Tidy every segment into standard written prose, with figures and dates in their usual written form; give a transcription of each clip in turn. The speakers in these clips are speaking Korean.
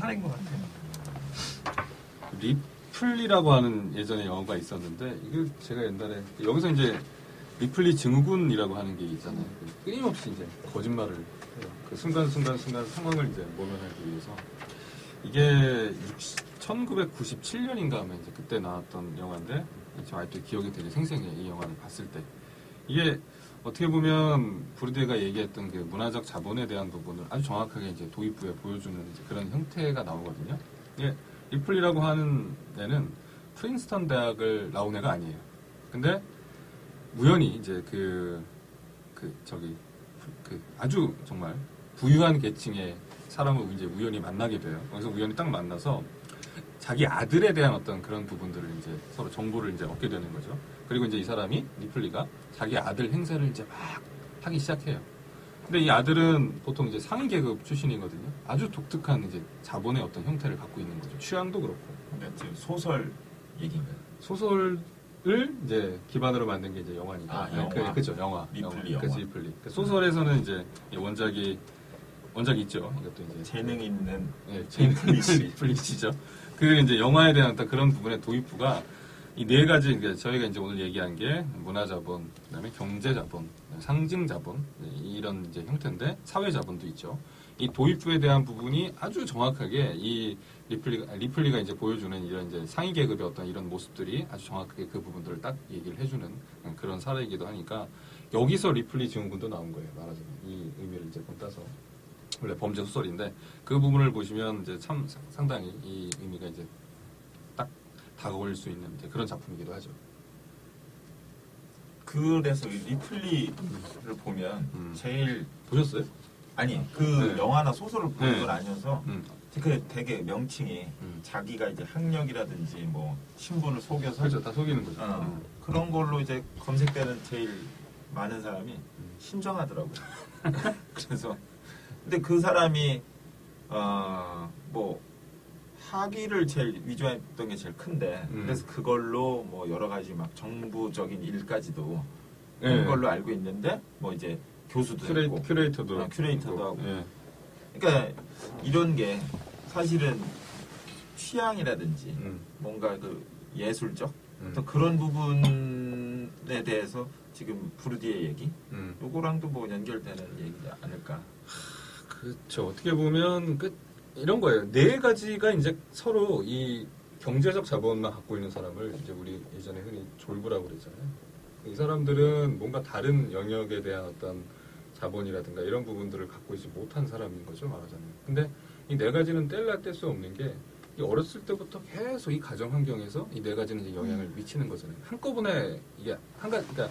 사례인 것 같아요. 리플리라고 하는 예전에 영화가 있었는데 이게 제가 옛날에 여기서 이제 리플리 증후군이라고 하는 게 있잖아요. 끊임없이 이제 거짓말을 해요. 그 순간순간 상황을 이제 모면하기 위해서 이게 1997년인가 하면 이제 그때 나왔던 영화인데 저 아직도 기억이 되게 생생해. 이 영화를 봤을 때 이게 어떻게 보면 브루디에가 얘기했던 그 문화적 자본에 대한 부분을 아주 정확하게 이제 도입부에 보여주는 이제 그런 형태가 나오거든요. 이게 리플리라고 하는 애는 프린스턴 대학을 나온 애가 아니에요. 근데 우연히 이제 그 아주 정말 부유한 계층의 사람을 이제 우연히 만나게 돼요. 거기서 우연히 딱 만나서 자기 아들에 대한 어떤 그런 부분들을 이제 서로 정보를 이제 얻게 되는 거죠. 그리고 이제 이 사람이 리플리가 자기 아들 행세를 이제 막 하기 시작해요. 근데 이 아들은 보통 이제 상위 계급 출신이거든요. 아주 독특한 이제 자본의 어떤 형태를 갖고 있는 거죠. 취향도 그렇고. 그러니까 소설 얘기인가요? 소설을 이제 기반으로 만든 게 이제 영화니까. 아, 영화. 그죠, 영화. 리플리 영화. 그치, 리플리. 소설에서는 이제 원작이 있죠. 이것도 이제 재능 있는 리플리시죠. 그 이제 영화에 대한 어떤 그런 부분의 도입부가 이 네 가지, 그러니까 저희가 이제 오늘 얘기한 게 문화자본, 그다음에 경제자본, 상징자본 이런 이제 형태인데 사회자본도 있죠. 이 도입부에 대한 부분이 아주 정확하게 이 리플리가 이제 보여주는 이런 이제 상위 계급의 어떤 이런 모습들이 아주 정확하게 그 부분들을 딱 얘기를 해주는 그런 사례이기도 하니까 여기서 리플리 증후군도 나온 거예요. 말하자면 이 의미를 이제 본따서 원래 범죄 소설인데 그 부분을 보시면 이제 참 상당히 이 의미가 이제 딱 다가올 수 있는 이제 그런 작품이기도 하죠. 그래서 이 리플리를 보면 제일 보셨어요? 아니 그 네. 영화나 소설을 보는 네. 건 아니어서 그 되게 명칭이 자기가 이제 학력이라든지 뭐 신분을 속여서 그렇죠. 다 속이는 거죠. 그런 걸로 이제 검색되는 제일 많은 사람이 신정하더라고요. 그래서 근데 그 사람이 뭐 학위를 제일 위조했던 게 제일 큰데 그래서 그걸로 뭐 여러 가지 막 정부적인 일까지도 그런 걸로 알고 있는데 뭐 이제 교수도 했고 큐레이터도 하고 예. 그러니까 이런 게 사실은 취향이라든지 뭔가 그 예술적 또 그런 부분에 대해서 지금 브루디의 얘기 요거랑도 뭐 연결되는 얘기지 않을까. 그렇죠. 어떻게 보면 이런 거예요. 네 가지가 이제 서로 이 경제적 자본만 갖고 있는 사람을 이제 우리 예전에 흔히 졸부라고 그랬잖아요. 이 사람들은 뭔가 다른 영역에 대한 어떤 자본이라든가 이런 부분들을 갖고 있지 못한 사람인 거죠, 말하자면. 근데 이 네 가지는 뗄래야 뗄 수 없는 게 이 어렸을 때부터 계속 이 가정 환경에서 이 네 가지는 이제 영향을 미치는 거잖아요. 한꺼번에 이게 그러니까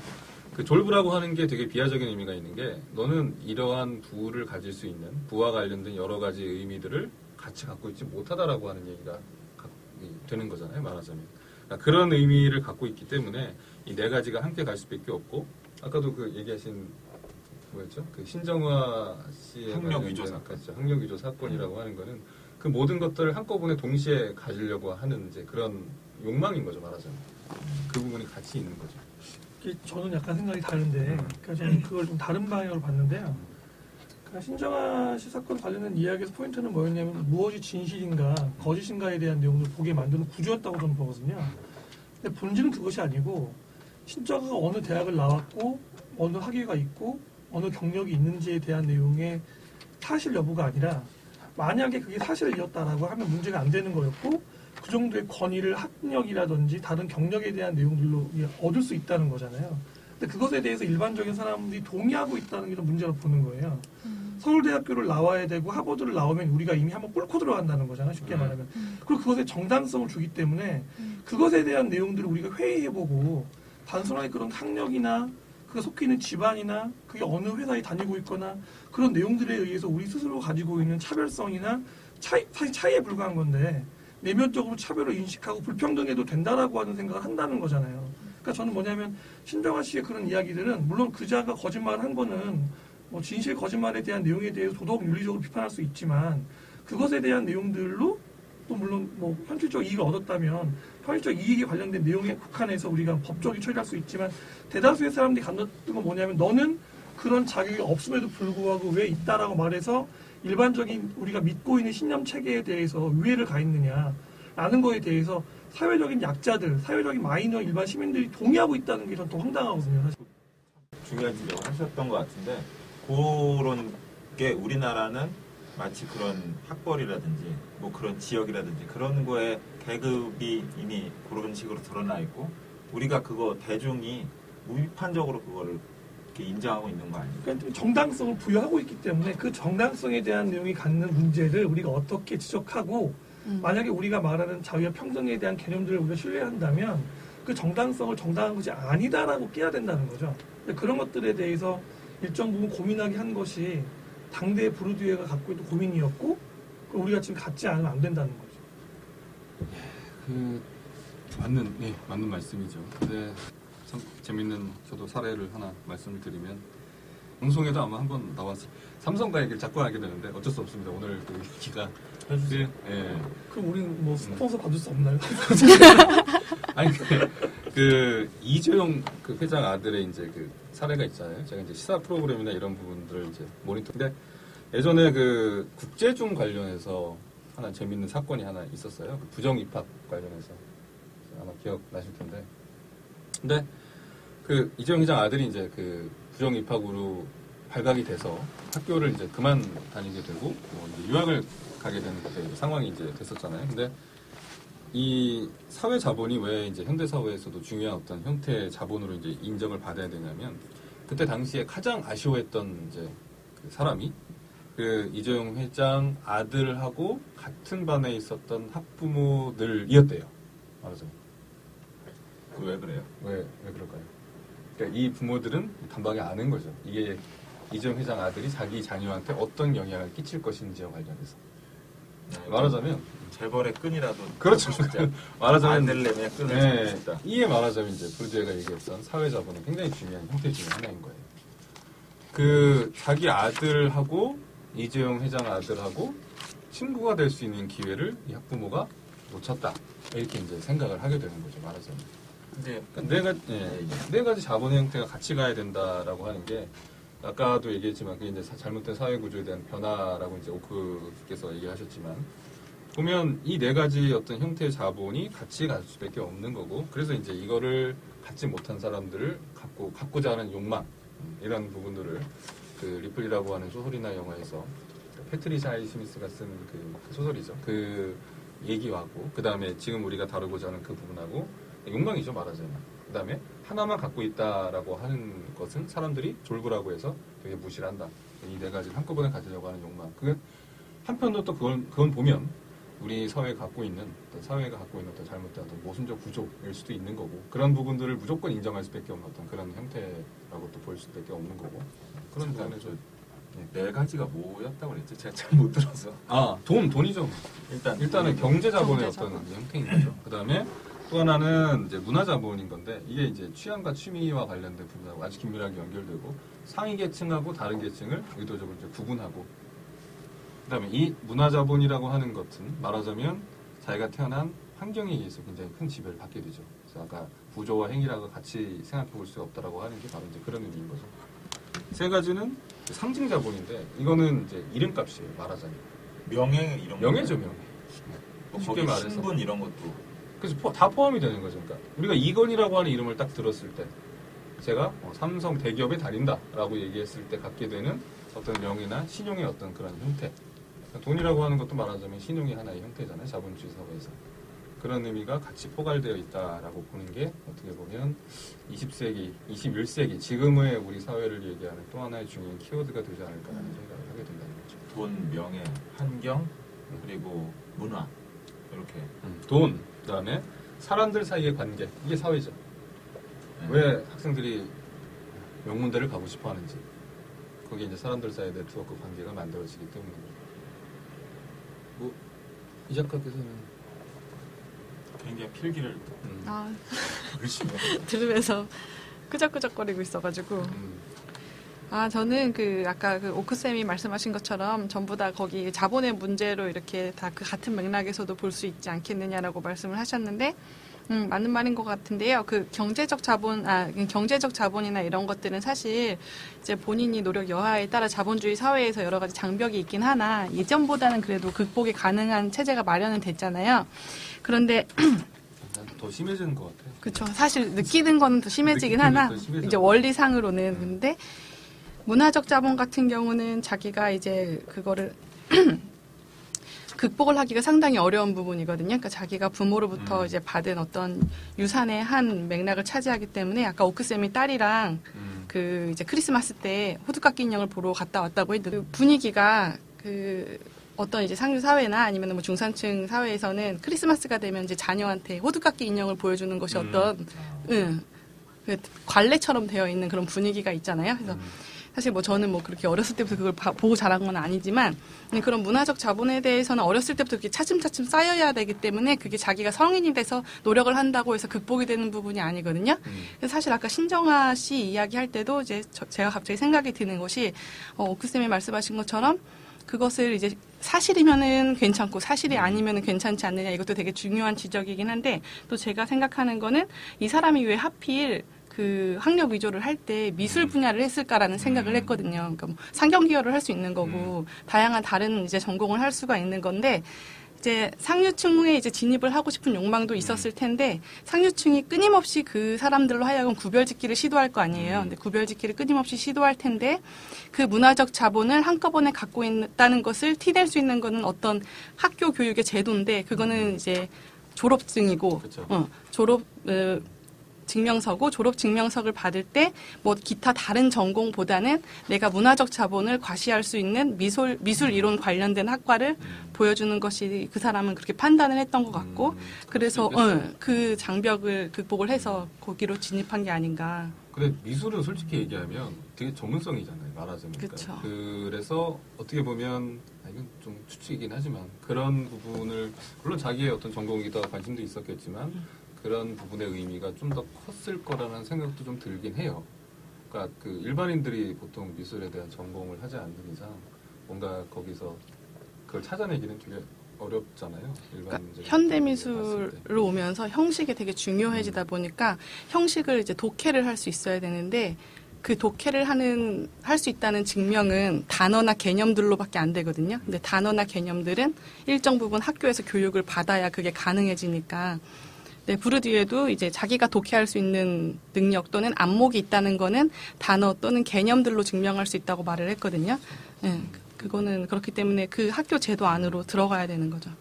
그 졸부라고 하는 게 되게 비하적인 의미가 있는 게 너는 이러한 부를 가질 수 있는 부와 관련된 여러 가지 의미들을 같이 갖고 있지 못하다라고 하는 얘기가 되는 거잖아요, 말하자면. 그러니까 그런 의미를 갖고 있기 때문에 이 네 가지가 함께 갈 수밖에 없고 아까도 그 얘기하신 뭐였죠? 그 신정화 씨의 학력 위조 사건. 학력 위조 사건이라고 하는 거는 그 모든 것들을 한꺼번에 동시에 가지려고 하는 이제 그런 욕망인 거죠, 말하자면. 그 부분이 같이 있는 거죠. 저는 약간 생각이 다른데, 그러니까 저는 그걸 좀 다른 방향으로 봤는데요. 그러니까 신정아 씨 사건 관련된 이야기에서 포인트는 뭐였냐면 무엇이 진실인가, 거짓인가에 대한 내용을 보게 만드는 구조였다고 저는 보거든요. 근데 본질은 그것이 아니고 신정아가 어느 대학을 나왔고 어느 학위가 있고 어느 경력이 있는지에 대한 내용의 사실 여부가 아니라 만약에 그게 사실이었다라고 하면 문제가 안 되는 거였고 그 정도의 권위를 학력이라든지 다른 경력에 대한 내용들로 얻을 수 있다는 거잖아요. 근데 그것에 대해서 일반적인 사람들이 동의하고 있다는 게 좀 문제로 보는 거예요. 서울대학교를 나와야 되고 하버드를 나오면 우리가 이미 한번 뚫고 들어간다는 거잖아요. 쉽게 말하면. 그리고 그것에 정당성을 주기 때문에 그것에 대한 내용들을 우리가 회의해보고 단순하게 그런 학력이나 그가 속해 있는 집안이나 그게 어느 회사에 다니고 있거나 그런 내용들에 의해서 우리 스스로 가지고 있는 차별성이나 사실 차이에 불과한 건데 내면적으로 차별을 인식하고 불평등해도 된다라고 하는 생각을 한다는 거잖아요. 그러니까 저는 뭐냐면 신정아 씨의 그런 이야기들은 물론 그자가 거짓말을 한 거는 뭐 진실 거짓말에 대한 내용에 대해서 도덕 윤리적으로 비판할 수 있지만 그것에 대한 내용들로 또 물론 뭐 현실적 이익을 얻었다면 현실적 이익에 관련된 내용에 국한해서 우리가 법적으로 처리할 수 있지만 대다수의 사람들이 갖는 건 뭐냐면 너는 그런 자격이 없음에도 불구하고 왜 있다라고 말해서 일반적인 우리가 믿고 있는 신념 체계에 대해서 위해를 가했느냐라는 거에 대해서 사회적인 약자들, 사회적인 마이너 일반 시민들이 동의하고 있다는 게 전 더 황당하거든요. 사실. 중요한 지적을 하셨던 것 같은데 그런 게 우리나라는 마치 그런 학벌이라든지 뭐 그런 지역이라든지 그런 거에 계급이 이미 그런 식으로 드러나 있고 우리가 그거 대중이 무비판적으로 그거를 이렇게 인정하고 있는 거 아닙니까? 그러니까 정당성을 부여하고 있기 때문에 그 정당성에 대한 내용이 갖는 문제를 우리가 어떻게 지적하고 만약에 우리가 말하는 자유와 평등에 대한 개념들을 우리가 신뢰한다면 그 정당성을 정당한 것이 아니다라고 깨야 된다는 거죠. 그런 것들에 대해서 일정 부분 고민하게 한 것이 당대 부르디에가 갖고 있던 고민이었고 우리가 지금 갖지 않으면 안 된다는 거죠. 맞는 말씀이죠. 근데 참 재밌는 저도 사례를 하나 말씀을 드리면 방송에도 아마 한번 나왔을 삼성과 얘기를 자꾸 하게 되는데 어쩔 수 없습니다. 오늘 그 얘기가 해주세요. 그럼 우리는 뭐 스폰서 받을 수 없나요? 아니 그 이재용 그 회장 아들의 이제 그 사례가 있잖아요. 제가 이제 시사 프로그램이나 이런 부분들을 이제 모니터인데 예전에 그 국제중 관련해서 하나 재밌는 사건이 하나 있었어요. 그 부정 입학 관련해서 아마 기억나실 텐데. 근데 그 이재용 회장 아들이 이제 그 부정 입학으로 발각이 돼서 학교를 이제 그만 다니게 되고 뭐 이제 유학을 가게 되는 그때 상황이 이제 됐었잖아요. 근데 이 사회 자본이 왜 이제 현대 사회에서도 중요한 어떤 형태의 자본으로 이제 인정을 받아야 되냐면 그때 당시에 가장 아쉬워했던 이제 그 사람이 그 이재용 회장 아들하고 같은 반에 있었던 학부모들이었대요. 말하자면. 왜 그래요? 왜 그럴까요? 그러니까 이 부모들은 단박에 아는 거죠. 이게 이재용 회장 아들이 자기 자녀한테 어떤 영향을 끼칠 것인지와 관련해서. 말하자면 재벌의 끈이라도 그렇죠. 말하자면 안 되려면 끈을 잡고 싶다. 이에 말하자면 이제 부르디에가 얘기했던 사회 자본은 굉장히 중요한 형태 중에 하나인 거예요. 그 자기 아들하고 이재용 회장 아들하고 친구가 될 수 있는 기회를 이 학부모가 놓쳤다. 이렇게 이제 생각을 하게 되는 거죠. 말하자면. 이제 그러니까 네 가지 자본의 형태가 같이 가야 된다라고 하는 게 아까도 얘기했지만 그게 이제 잘못된 사회 구조에 대한 변화라고 이제 오크께서 얘기하셨지만 보면 이 네 가지 어떤 형태의 자본이 같이 갈 수밖에 없는 거고 그래서 이제 이거를 갖지 못한 사람들을 갖고자 하는 욕망 이런 부분들을 그 리플리라고 하는 소설이나 영화에서 패트리샤 하이 스미스가 쓴 그 소설이죠. 그 얘기하고 그 다음에 지금 우리가 다루고자 하는 그 부분하고 욕망이죠 말하자면. 그 다음에 하나만 갖고 있다라고 하는 것은 사람들이 졸부라고 해서 되게 무시를 한다. 이 네 가지를 한꺼번에 가지려고 하는 욕망. 한편으로 또 그건 보면 우리 사회가 갖고 있는 어떤 잘못된 어떤 모순적 구조일 수도 있는 거고 그런 부분들을 무조건 인정할 수밖에 없는 어떤 그런 형태라고 또 볼 수밖에 없는 거고 그런 부분에서 네 가지가 뭐였다고 그랬죠? 제가 잘 못 들어서. 돈이죠. 일단은 경제 자본의 어떤 형태인 거죠. 그 다음에 또 하나는 이제 문화 자본인 건데 이게 이제 취향과 취미와 관련된 부분하고 아주 긴밀하게 연결되고 상위 계층하고 다른 계층을 의도적으로 이제 구분하고 그다음에 이 문화 자본이라고 하는 것은 말하자면 자기가 태어난 환경에 의해서 굉장히 큰 지배를 받게 되죠. 그래서 아까 구조와 행위라고 같이 생각해 볼 수가 없다라고 하는 게 바로 이제 그런 의미인 거죠. 세 가지는 상징 자본인데 이거는 이제 이름값이에요. 말하자면 명예 이런 명예죠, 명예. 뭐 쉽게 거기 말해서. 신분 이런 것도 그래서 다 포함이 되는 거죠. 그러니까 우리가 이건희라고 하는 이름을 딱 들었을 때 제가 삼성 대기업에 다닌다라고 얘기했을 때 갖게 되는 어떤 명예나 신용의 어떤 그런 형태. 그러니까 돈이라고 하는 것도 말하자면 신용의 하나의 형태잖아요. 자본주의 사회에서. 그런 의미가 같이 포괄되어 있다라고 보는 게 어떻게 보면 20세기, 21세기 지금의 우리 사회를 얘기하는 또 하나의 중요한 키워드가 되지 않을까라는 생각을 하게 된다는 거죠. 돈, 명예, 환경, 그리고 문화 이렇게. 돈, 그다음에 사람들 사이의 관계 이게 사회죠. 왜 학생들이 명문대를 가고 싶어 하는지 거기에 이제 사람들 사이의 네트워크 관계가 만들어지기 때문입니다. 뭐 이 작가께서는 굉장히 필기를 열심히 들으면서 끄적끄적거리고 있어가지고 저는 아까 오크쌤이 말씀하신 것처럼 전부 다 거기 자본의 문제로 이렇게 다 그 같은 맥락에서도 볼 수 있지 않겠느냐라고 말씀을 하셨는데 맞는 말인 것 같은데요. 그 경제적 자본이나 이런 것들은 사실 이제 본인이 노력 여하에 따라 자본주의 사회에서 여러 가지 장벽이 있긴 하나 예전보다는 그래도 극복이 가능한 체제가 마련은 됐잖아요. 그런데 더 심해지는 것 같아요. 그렇죠. 사실 느끼는 거는 더 심해지긴 느끼는 하나 더 심해져요. 이제 원리상으로는 근데 문화적 자본 같은 경우는 자기가 이제 그거를 극복을 하기가 상당히 어려운 부분이거든요. 그러니까 자기가 부모로부터 이제 받은 어떤 유산의 한 맥락을 차지하기 때문에 아까 오크쌤이 딸이랑 그 이제 크리스마스 때 호두깎이 인형을 보러 갔다 왔다고 했는데 그 분위기가 그 어떤 이제 상류 사회나 아니면 뭐 중산층 사회에서는 크리스마스가 되면 이제 자녀한테 호두깎이 인형을 보여주는 것이 어떤 그 관례처럼 되어 있는 그런 분위기가 있잖아요. 그래서 사실 뭐 저는 뭐 그렇게 어렸을 때부터 그걸 보고 자란 건 아니지만 그런 문화적 자본에 대해서는 어렸을 때부터 이렇게 차츰차츰 쌓여야 되기 때문에 그게 자기가 성인이 돼서 노력을 한다고 해서 극복이 되는 부분이 아니거든요. 그래서 사실 아까 신정아 씨 이야기할 때도 이제 제가 갑자기 생각이 드는 것이 오크쌤이 말씀하신 것처럼 그것을 이제 사실이면은 괜찮고 사실이 아니면은 괜찮지 않느냐 이것도 되게 중요한 지적이긴 한데 또 제가 생각하는 거는 이 사람이 왜 하필 그 학력 위조를 할 때 미술 분야를 했을까라는 생각을 했거든요. 그러니까 뭐 상경기여를 할 수 있는 거고 다양한 다른 이제 전공을 할 수가 있는 건데 이제 상류층에 이제 진입을 하고 싶은 욕망도 있었을 텐데 상류층이 끊임없이 그 사람들로 하여금 구별짓기를 시도할 거 아니에요. 근데 구별짓기를 끊임없이 시도할 텐데 그 문화적 자본을 한꺼번에 갖고 있다는 것을 티낼 수 있는 거는 어떤 학교 교육의 제도인데 그거는 이제 졸업증이고 그렇죠. 증명서고 졸업 증명서를 받을 때 뭐 기타 다른 전공보다는 내가 문화적 자본을 과시할 수 있는 미술 이론 관련된 학과를 보여주는 것이 그 사람은 그렇게 판단을 했던 것 같고 그래서 그 장벽을 극복을 해서 거기로 진입한 게 아닌가. 근데 미술은 솔직히 얘기하면 되게 전문성이잖아요. 말하자면. 그쵸. 그래서 어떻게 보면 이건 좀 추측이긴 하지만 그런 부분을 물론 자기의 어떤 전공이다 관심도 있었겠지만 그런 부분의 의미가 좀 더 컸을 거라는 생각도 좀 들긴 해요. 그러니까 그 일반인들이 보통 미술에 대한 전공을 하지 않는 이상 뭔가 거기서 그걸 찾아내기는 되게 어렵잖아요. 그러니까 현대 미술로 오면서 형식이 되게 중요해지다 보니까 형식을 이제 독해를 할 수 있어야 되는데 그 독해를 할 수 있다는 증명은 단어나 개념들로밖에 안 되거든요. 근데 단어나 개념들은 일정 부분 학교에서 교육을 받아야 그게 가능해지니까. 네, 부르디에도 이제 자기가 독해할 수 있는 능력 또는 안목이 있다는 거는 단어 또는 개념들로 증명할 수 있다고 말을 했거든요. 네, 그거는 그렇기 때문에 그 학교 제도 안으로 들어가야 되는 거죠.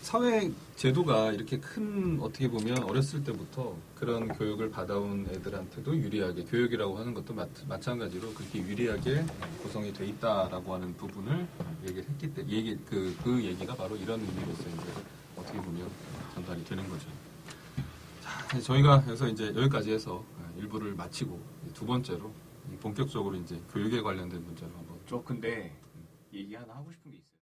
사회 제도가 이렇게 큰 어떻게 보면 어렸을 때부터 그런 교육을 받아온 애들한테도 유리하게 교육이라고 하는 것도 마찬가지로 그렇게 유리하게 구성이 돼 있다라고 하는 부분을 얘기를 했기 때문에 그 얘기가 바로 이런 의미로서 이제 어떻게 보면 전달이 되는 거죠. 자, 저희가 여기서 이제 여기까지 해서 1부를 마치고 두 번째로 본격적으로 이제 교육에 관련된 문제로 한번 저 근데 얘기 하나 하고 싶은 게 있어요.